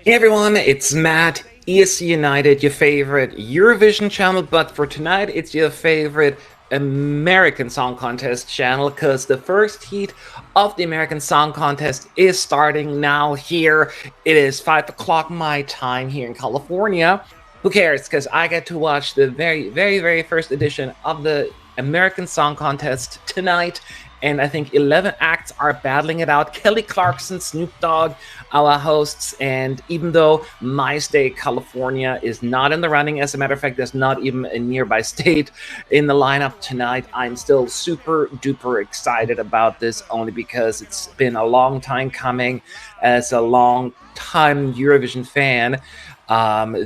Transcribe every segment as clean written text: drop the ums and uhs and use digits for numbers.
Hey everyone, it's Matt, ESC United, your favorite Eurovision channel, but for tonight it's your favorite American Song Contest channel, because the first heat of the American Song Contest is starting now here. It is 5 o'clock my time here in California. Who cares, because I get to watch the very first edition of the American Song Contest tonight, and I think 11 acts are battling it out. Kelly Clarkson, Snoop Dogg, our hosts, and even though my state, California, is not in the running, as a matter of fact, there's not even a nearby state in the lineup tonight, I'm still super duper excited about this, only because it's been a long time coming. As a long time Eurovision fan,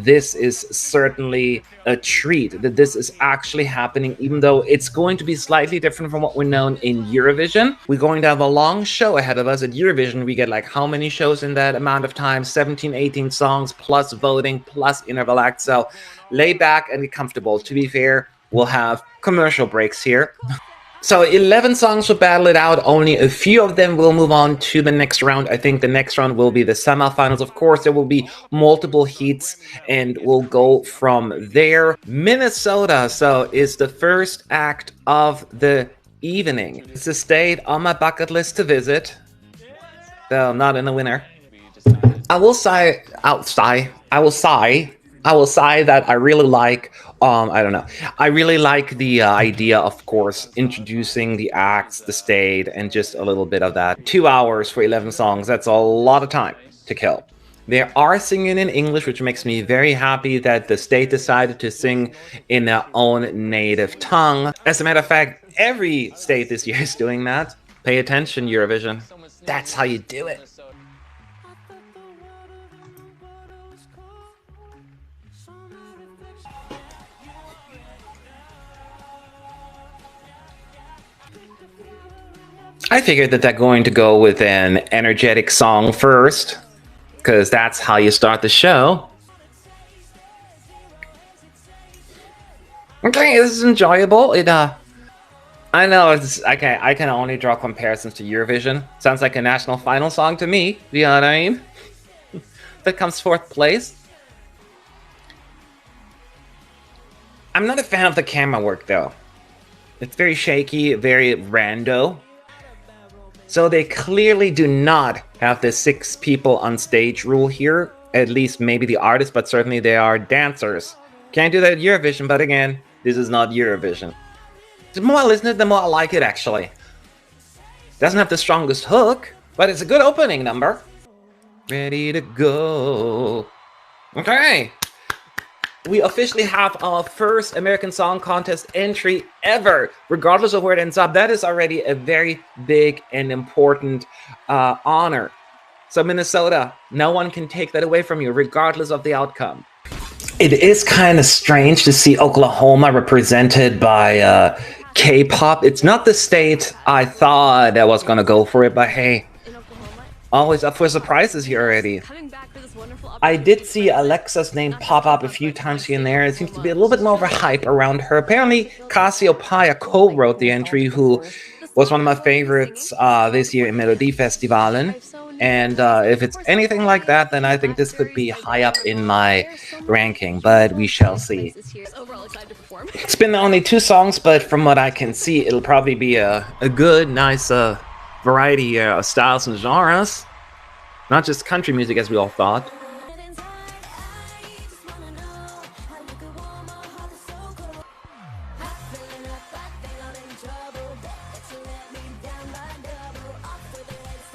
this is certainly a treat that this is actually happening, even though it's going to be slightly different from what we're known in Eurovision. We're going to have a long show ahead of us. At Eurovision, we get like how many shows in that amount of time? 17, 18 songs, plus voting, plus interval acts. So lay back and get comfortable. To be fair, we'll have commercial breaks here. So 11 songs will battle it out. Only a few of them will move on to the next round. I think the next round will be the semifinals. Of course, there will be multiple heats, and we'll go from there. Minnesota, so, is the first act of the evening. It's a state on my bucket list to visit, though not in the winner. I will say that I really like, I don't know. I really like the idea, of course, introducing the acts, the state, and just a little bit of that. 2 hours for 11 songs, that's a lot of time to kill. They are singing in English, which makes me very happy that the state decided to sing in their own native tongue. As a matter of fact, every state this year is doing that. Pay attention, Eurovision. That's how you do it. I figured that they're going to go with an energetic song first, because that's how you start the show. Okay, this is enjoyable. I know I can only draw comparisons to Eurovision. Sounds like a national final song to me. You know what I mean? That comes fourth place. I'm not a fan of the camera work though. It's very shaky, very rando. So they clearly do not have the 6 people on stage rule here. At least maybe the artists, but certainly they are dancers. Can't do that at Eurovision, but again, this is not Eurovision. The more I listen to it, the more I like it, actually. Doesn't have the strongest hook, but it's a good opening number. Ready to go. Okay. We officially have our first American Song Contest entry ever, regardless of where it ends up. That is already a very big and important honor. So Minnesota, no one can take that away from you, regardless of the outcome. It is kind of strange to see Oklahoma represented by K-pop. It's not the state I thought that was going to go for it, but hey, always up for surprises here already. I did see Alexa's name pop up a few times here and there. It seems to be a little bit more of a hype around her. Apparently, Cassiopeia co-wrote the entry, who was one of my favorites this year in Melodifestivalen. And if it's anything like that, then I think this could be high up in my ranking, but we shall see. It's been only 2 songs, but from what I can see, it'll probably be a good, nice variety of styles and genres. Not just country music as we all thought.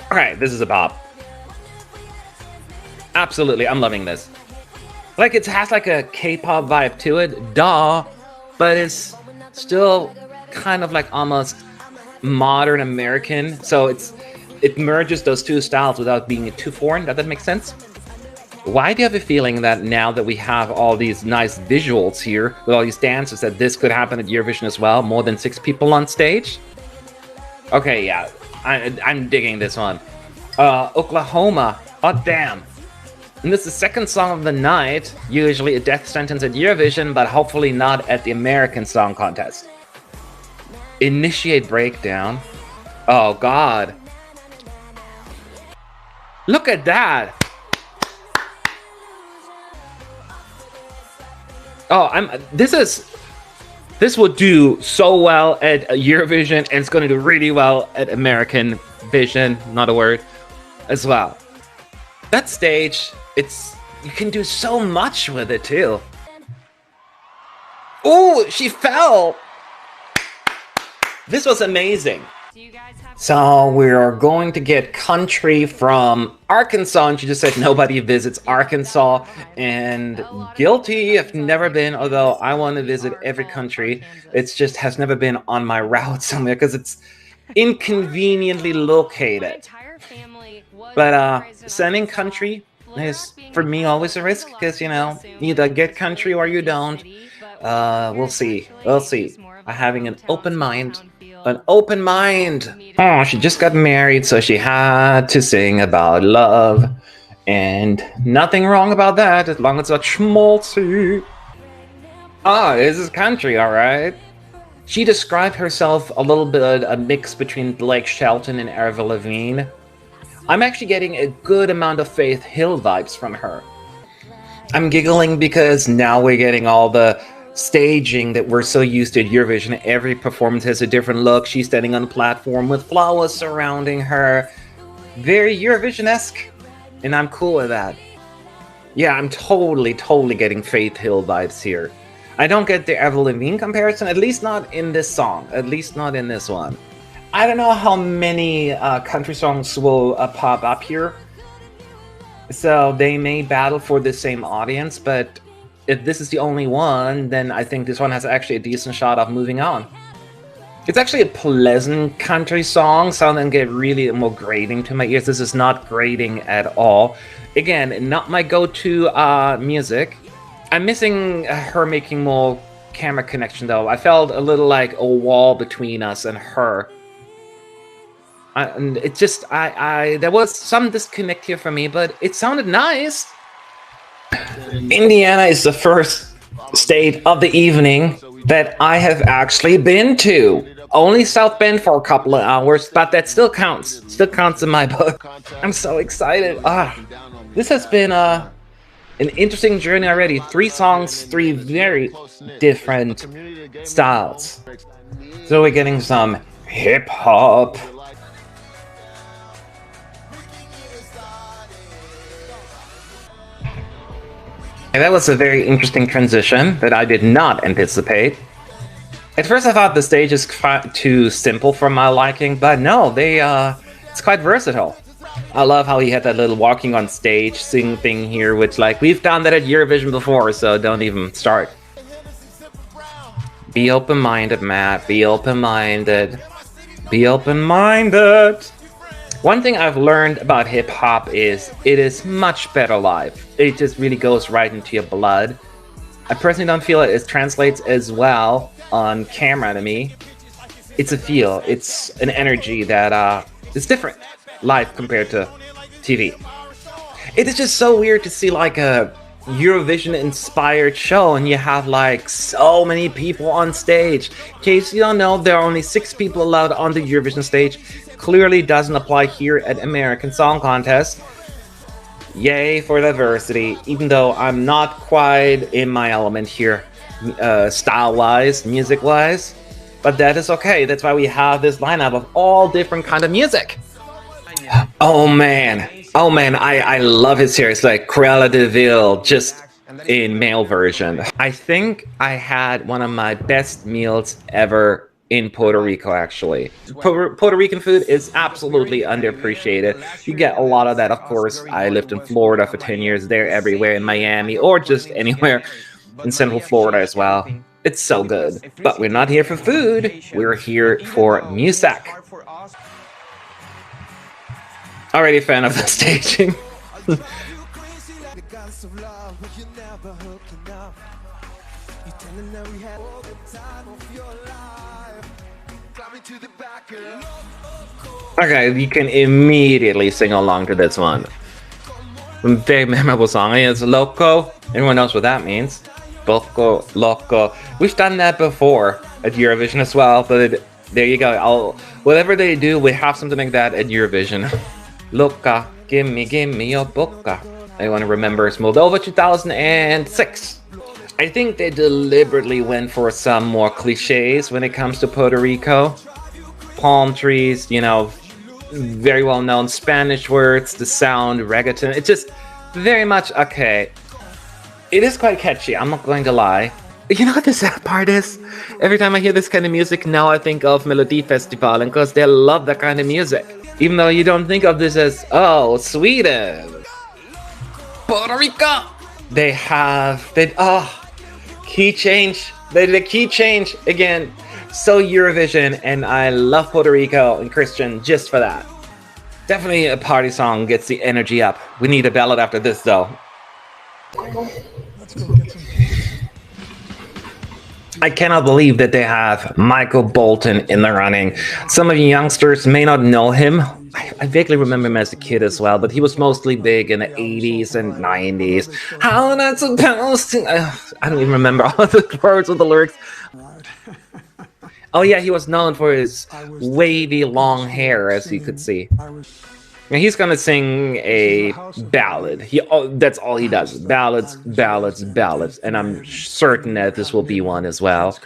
Okay, this is a bop. Absolutely, I'm loving this. Like, it has like a K-pop vibe to it, duh, but it's still kind of like almost modern American, so it merges those 2 styles without being too foreign. Does that make sense? Why do you have a feeling that now that we have all these nice visuals here with all these dances, that this could happen at Eurovision as well? More than 6 people on stage? Okay, yeah, I'm digging this one. Oklahoma, oh damn. And this is the second song of the night, usually a death sentence at Eurovision, but hopefully not at the American Song Contest. Initiate breakdown. Oh god. Look at that! Oh, this will do so well at Eurovision, and it's going to do really well at American Vision, not a word, as well. That stage, you can do so much with it too. Oh, she fell! This was amazing. So we're going to get country from Arkansas, and she just said nobody visits Arkansas, and guilty, I've never been, although I want to visit every country. It's just has never been on my route somewhere because it's inconveniently located. But sending country is, for me, always a risk because, you know, you either get country or you don't. We'll see. We'll see. I'm having an open mind. An open mind. Oh, she just got married, so she had to sing about love. And nothing wrong about that, as long as it's schmaltzy. Ah, this is country, alright. She described herself a little bit a mix between Blake Shelton and Avril Lavigne. I'm actually getting a good amount of Faith Hill vibes from her. I'm giggling because now we're getting all the staging that we're so used to at Eurovision. Every performance has a different look. She's standing on a platform with flowers surrounding her. Very Eurovision-esque. And I'm cool with that. Yeah, I'm totally getting Faith Hill vibes here. I don't get the Avril Lavigne comparison, at least not in this song. At least not in this one. I don't know how many country songs will pop up here. So they may battle for the same audience, but if this is the only one, then I think this one has actually a decent shot of moving on. It's actually a pleasant country song. Some of them get really more grating to my ears. This is not grating at all. Again, not my go-to music. I'm missing her making more camera connection though. I felt a little like a wall between us and her. And it just, there was some disconnect here for me, but it sounded nice. Indiana is the first state of the evening that I have actually been to. Only South Bend for a couple of hours, but that still counts. Still counts in my book. I'm so excited. This has been an interesting journey already. 3 songs, 3 very different styles. So we're getting some hip hop. And that was a very interesting transition that I did not anticipate. At first I thought the stage is too simple for my liking, but no, it's quite versatile. I love how he had that little walking on stage sing thing here, which, like, we've done that at Eurovision before, so don't even start. Be open-minded, Matt. Be open-minded. Be open-minded. One thing I've learned about hip-hop is it is much better live. It just really goes right into your blood. I personally don't feel it translates as well on camera to me. It's a feel. It's an energy that is different live compared to TV. It is just so weird to see like a Eurovision-inspired show and you have like so many people on stage. In case you don't know, there are only 6 people allowed on the Eurovision stage. Clearly doesn't apply here at American Song Contest. Yay for diversity, even though I'm not quite in my element here, style-wise, music-wise. But that is okay, that's why we have this lineup of all different kind of music. Oh man, I love his hair. It's like Cruella de Vil, just in male version. I think I had one of my best meals ever in Puerto Rico, actually. Puerto Rican food is absolutely underappreciated. You get a lot of that, of course. I lived in Florida for 10 years, there everywhere, in Miami, or just anywhere in Central Florida as well. It's so good. But we're not here for food, we're here for music. Already a fan of the staging. Okay, you can immediately sing along to this one. A very memorable song. It's Loko. Everyone knows what that means. Loko. We've done that before at Eurovision as well, but there you go. Whatever they do, we have something like that at Eurovision. Loca, gimme your boca. Anyone remembers Moldova 2006? I think they deliberately went for some more cliches when it comes to Puerto Rico. Palm trees, very well known Spanish words, the sound, reggaeton. It's just very much okay. It is quite catchy, I'm not going to lie. You know what the sad part is? Every time I hear this kind of music, now I think of Melody Festival, and because they love that kind of music. Even though you don't think of this as, oh, Sweden, Puerto Rico. Key change. They did a key change again. So Eurovision, and I love Puerto Rico and Christian just for that. Definitely a party song, gets the energy up. We need a ballad after this though. Let's go get some. I cannot believe that they have Michael Bolton in the running. Some of you youngsters may not know him. I vaguely remember him as a kid as well, but he was mostly big in the 80s and 90s. How am I supposed to... I don't even remember all the words of the lyrics. Oh yeah, he was known for his wavy long hair, as you could see. And he's gonna sing a ballad. That's all he does. Ballads, ballads, ballads. And I'm certain that this will be one as well.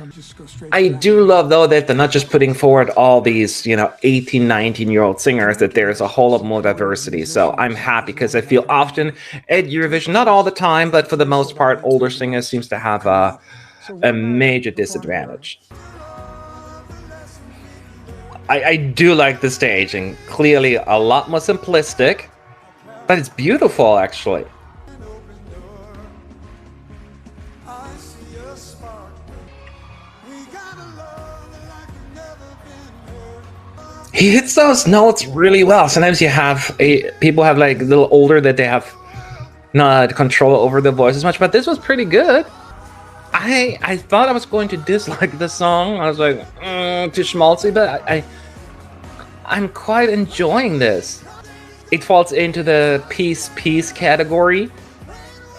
I do love, though, that they're not just putting forward all these, 18, 19-year-old singers, that there's a whole lot more diversity. So I'm happy, because I feel often at Eurovision, not all the time, but for the most part, older singers seems to have a major disadvantage. I do like the staging. Clearly a lot more simplistic, but it's beautiful, actually. He hits those notes really well. Sometimes you have people have like a little older that they have not control over the voice as much, but this was pretty good. I thought I was going to dislike the song. I was like, too schmaltzy, but I'm quite enjoying this. It falls into the peace category,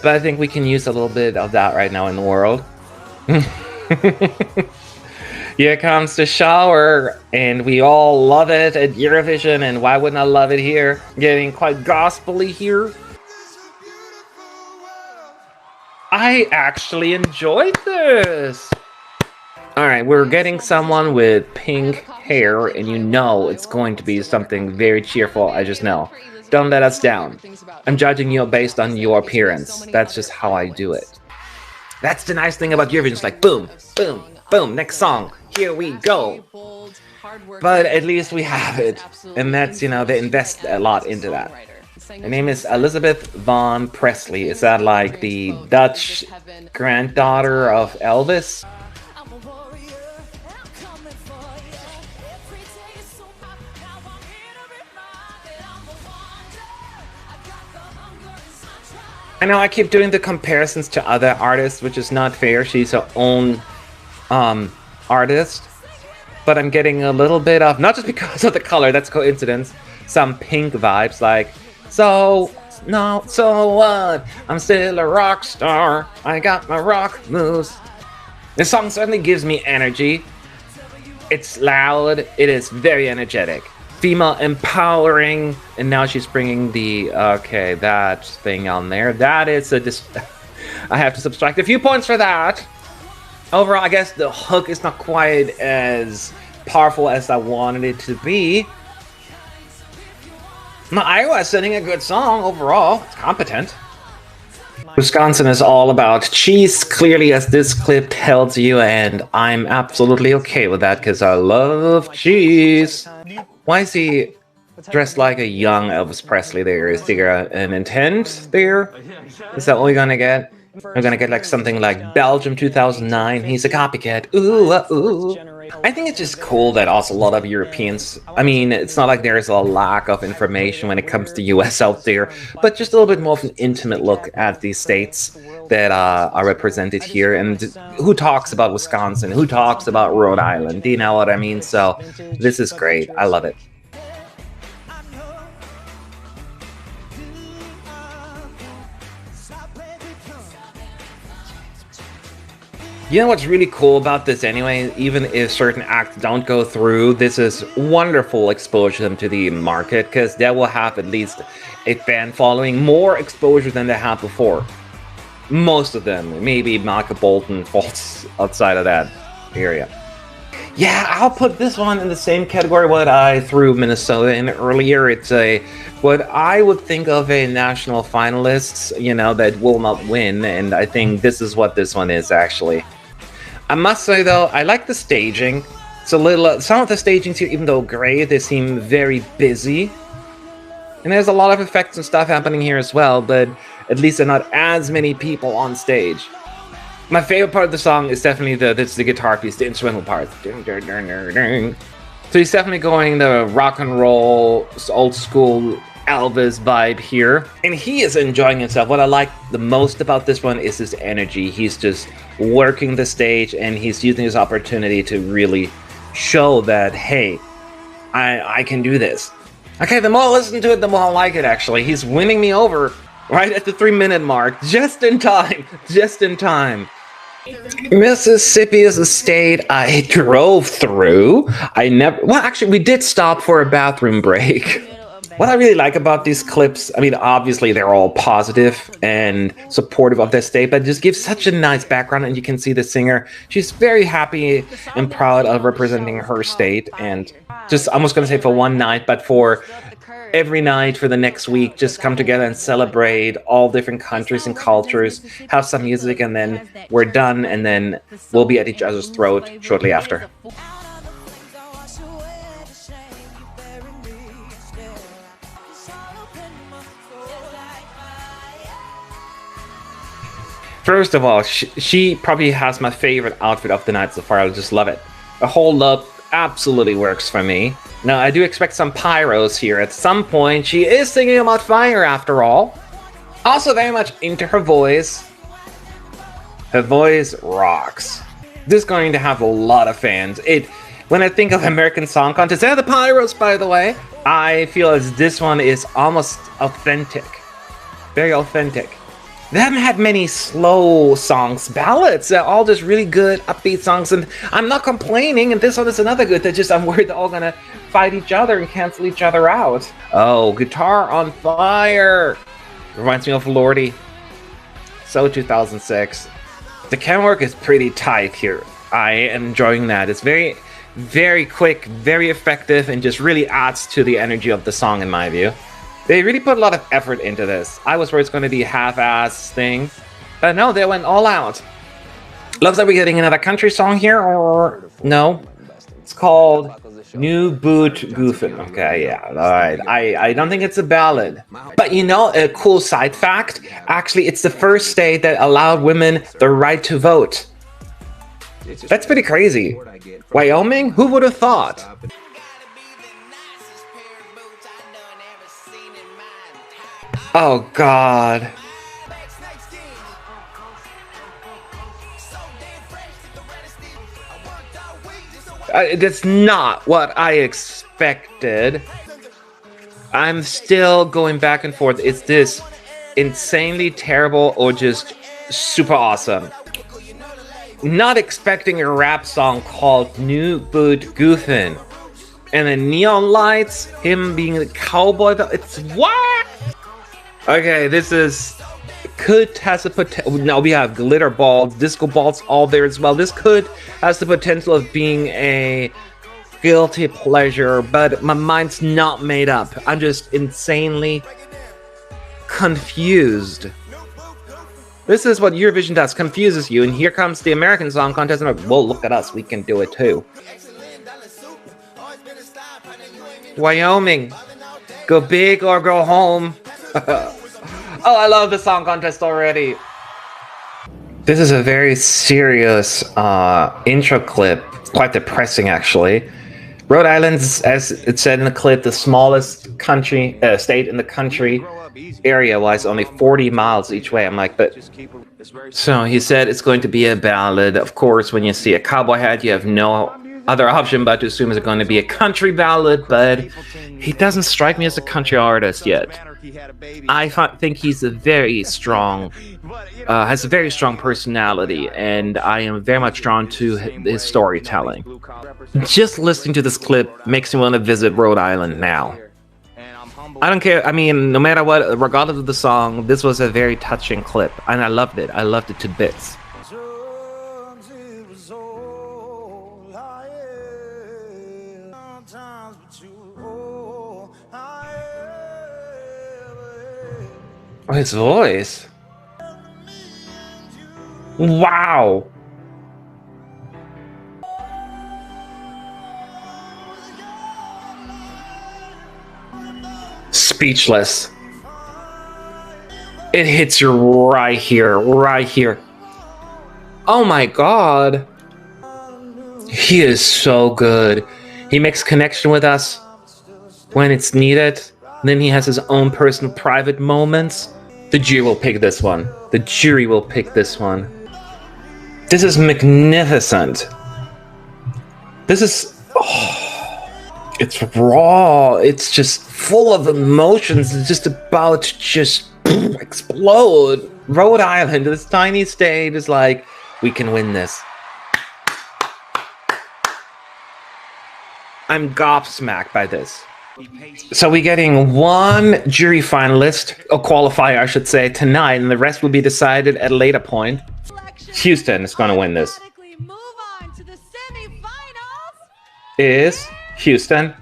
but I think we can use a little bit of that right now in the world. Here comes the shower, and we all love it at Eurovision, and why wouldn't I love it here? Getting quite gospel-y here. I actually enjoyed this. All right, we're getting someone with pink hair, and it's going to be something very cheerful. I just know. Don't let us down. I'm judging you based on your appearance. That's just how I do it. That's the nice thing about Eurovision. It's like boom, boom, boom. Next song. Here we go. But at least we have it, and that's they invest a lot into that. Her name is Alisabeth von Presley. Is that like the Dutch granddaughter of Elvis? I know I keep doing the comparisons to other artists, which is not fair. She's her own artist. But I'm getting a little bit of, not just because of the color, that's coincidence, some pink vibes like, so what? I'm still a rock star. I got my rock moves. This song certainly gives me energy. It's loud. It is very energetic. Female empowering. And now she's bringing that thing on there. That is I have to subtract a few points for that. Overall, I guess the hook is not quite as powerful as I wanted it to be. Iowa is sending a good song overall. It's competent. Wisconsin is all about cheese, clearly, as this clip tells you, and I'm absolutely okay with that because I love cheese. Why is he dressed like a young Elvis Presley there? Is there an intent there? Is that all we're gonna get? We're gonna get like something like Belgium 2009. He's a copycat. Ooh, ooh. I think it's just cool that also a lot of Europeans, I mean, it's not like there's a lack of information when it comes to US out there, but just a little bit more of an intimate look at these states that are represented here, and who talks about Wisconsin, who talks about Rhode Island, do you know what I mean? So this is great. I love it. You know what's really cool about this anyway? Even if certain acts don't go through, this is wonderful exposure to the market, because they will have at least a fan following, more exposure than they had before. Most of them. Maybe Michael Bolton falls outside of that area. Yeah, I'll put this one in the same category what I threw Minnesota in earlier. It's a what I would think of a national finalists, you know, that will not win, and I think this is what this one is actually. I must say though, I like the staging. It's a little some of the stagings here, even though gray, they seem very busy. And there's a lot of effects and stuff happening here as well, but at least there are not as many people on stage. My favorite part of the song is definitely the guitar piece, the instrumental part. So he's definitely going the rock and roll, old school Elvis vibe here. And he is enjoying himself. What I like the most about this one is his energy. He's just working the stage and he's using his opportunity to really show that, hey, I can do this. Okay, the more I listen to it, the more I like it actually. He's winning me over right at the 3-minute mark. Just in time. Just in time. Mississippi is a state I drove through. Well, actually, we did stop for a bathroom break. What I really like about these clips, I mean, obviously they're all positive and supportive of their state, but it just gives such a nice background, and you can see the singer. She's very happy and proud of representing her state, and just, I'm almost going to say for one night, but for every night for the next week, just come together and celebrate all different countries and cultures, have some music, and then we're done, and then we'll be at each other's throat shortly after. First of all, she probably has my favorite outfit of the night so far. I just love it. The whole look absolutely works for me. Now, I do expect some pyros here at some point. She is singing about fire, after all. Also very much into her voice. Her voice rocks. This is going to have a lot of fans. When I think of American Song Contest, they're the pyros, by the way. I feel as this one is almost authentic. Very authentic. They haven't had many slow songs, ballads. They're all just really good, upbeat songs, and I'm not complaining, and this one is another good. I'm worried they're all gonna fight each other and cancel each other out. Oh, guitar on fire! Reminds me of Lordy. So 2006. The camera work is pretty tight here. I am enjoying that. It's very, very quick, very effective, and just really adds to the energy of the song in my view. They really put a lot of effort into this. I was worried it's going to be a half-ass thing, but no, they went all out. Looks like we're getting another country song here, or no? It's called New Boot Goofin. Okay, yeah, all right. I don't think it's a ballad. But you know, a cool side fact, actually, it's the first state that allowed women the right to vote. That's pretty crazy. Wyoming? Who would have thought? Oh, God. That's not what I expected. I'm still going back and forth. Is this insanely terrible or just super awesome? Not expecting a rap song called New Boot Goofin. And the neon lights, him being a cowboy. It's what? Okay, this has a potential. Now we have glitter balls, disco balls, all there as well. This has the potential of being a guilty pleasure, but my mind's not made up. I'm just insanely confused. This is what Eurovision does, confuses you, and here comes the American Song Contest, and I'm like, whoa, look at us, we can do it too. Wyoming, go big or go home. Oh, I love the song contest already. This is a very serious intro clip. Quite depressing, actually. Rhode Island, as it said in the clip, the smallest state in the country, area-wise, only 40 miles each way. I'm like, but... So he said it's going to be a ballad. Of course, when you see a cowboy hat, you have no other option but to assume it's going to be a country ballad, but he doesn't strike me as a country artist yet. I think he's a very strong, has a very strong personality, and I am very much drawn to his storytelling. Just listening to this clip makes me want to visit Rhode Island now. I don't care. I mean, no matter what, regardless of the song, this was a very touching clip, and I loved it. I loved it to bits. Oh, his voice. Wow. Speechless. It hits you right here, right here. Oh my god. He is so good. He makes connection with us when it's needed. Then he has his own personal private moments. The jury will pick this one. The jury will pick this one. This is magnificent. This is... Oh, it's raw. It's just full of emotions. It's just about to just explode. Rhode Island, this tiny state, is like, we can win this. I'm gobsmacked by this. So we're getting one jury finalist, or qualifier I should say, tonight, and the rest will be decided at a later point. Hueston is going to win this. Is Hueston.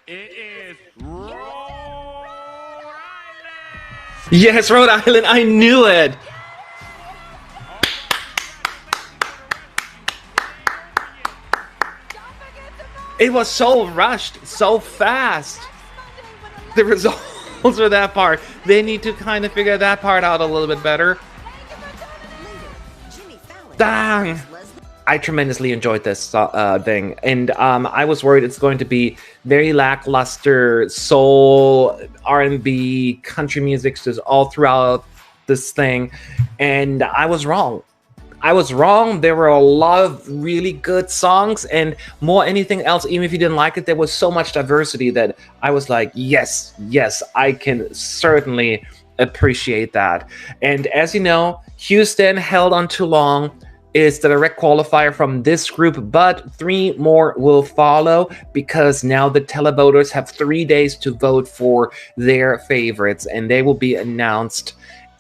It is Rhode Island. Yes, Rhode Island, I knew it. It was so rushed, so fast. The results for that part, they need to kind of figure that part out a little bit better. Dang. I tremendously enjoyed this thing, and I was worried it's going to be very lackluster soul, R&B, country music just all throughout this thing, and I was wrong. I was wrong. There were a lot of really good songs, and more anything else, even if you didn't like it, there was so much diversity that I was like, yes, I can certainly appreciate that. And as you know, Hueston held on too long. Is the direct qualifier from this group, but 3 more will follow because now the televoters have 3 days to vote for their favorites, and they will be announced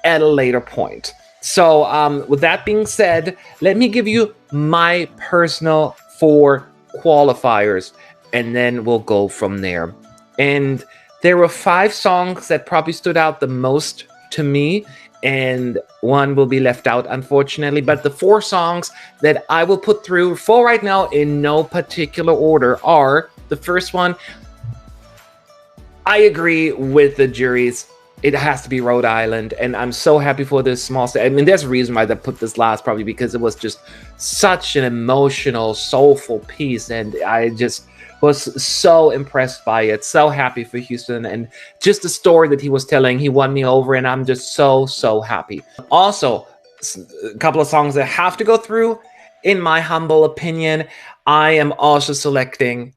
at a later point. So with that being said, let me give you my personal 4 qualifiers, and then we'll go from there. And there were 5 songs that probably stood out the most to me, and 1 will be left out, unfortunately. But the 4 songs that I will put through for right now in no particular order are, the first one, I agree with the juries. It has to be Rhode Island, and I'm so happy for this small state. I mean, there's a reason why they put this last, probably because it was just such an emotional, soulful piece, and I just was so impressed by it, so happy for Hueston, and just the story that he was telling, he won me over, and I'm just so happy. Also, a couple of songs that have to go through, in my humble opinion. I am also selecting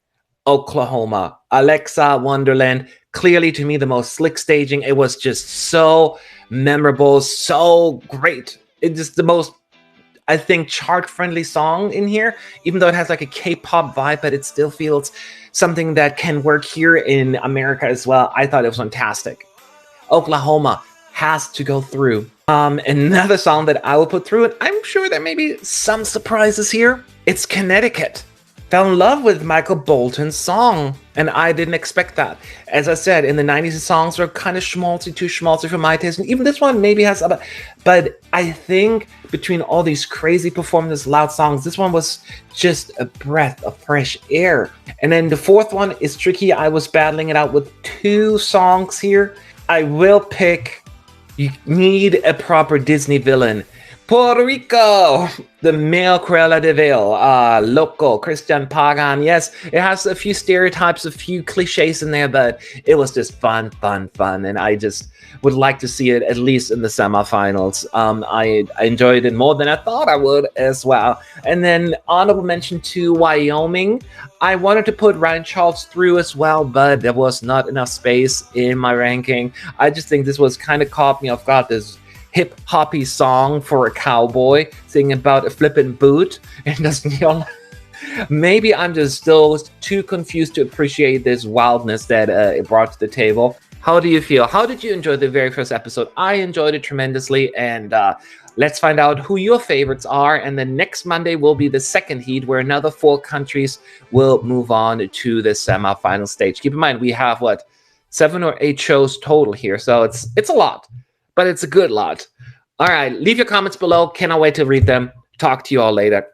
Oklahoma. Alexa, Wonderland, clearly to me the most slick staging. It was just so memorable, so great. It's just the most, I think, chart-friendly song in here, even though it has like a K-pop vibe, but it still feels something that can work here in America as well. I thought it was fantastic. Oklahoma has to go through. Another song that I will put through, and I'm sure there may be some surprises here, it's Connecticut. Fell in love with Michael Bolton's song, and I didn't expect that. As I said, in the 90s, the songs were kind of schmaltzy, too schmaltzy for my taste, and even this one maybe has, but I think between all these crazy performances, loud songs, this one was just a breath of fresh air. And then the 4th one is tricky. I was battling it out with 2 songs here. I will pick You Need a Proper Disney Villain. Puerto Rico, the male Cruella de Vil, Loko, Christian Pagán. Yes, it has a few stereotypes, a few cliches in there, but it was just fun, and I just would like to see it at least in the semifinals. I enjoyed it more than I thought I would as well. And then honorable mention to Wyoming. I wanted to put Ryan Charles through as well, but there was not enough space in my ranking. I just think this was kind of caught me off guard. This hip-hoppy song for a cowboy singing about a flippin' boot and doesn't yell Maybe I'm just still too confused to appreciate this wildness that it brought to the table. How do you feel? How did you enjoy the very first episode? I enjoyed it tremendously, and let's find out who your favorites are. And then next Monday will be the second heat, where another 4 countries will move on to the semi-final stage. Keep in mind, we have 7 or 8 shows total here, so it's a lot, but it's a good lot. All right, leave your comments below. Cannot wait to read them. Talk to you all later.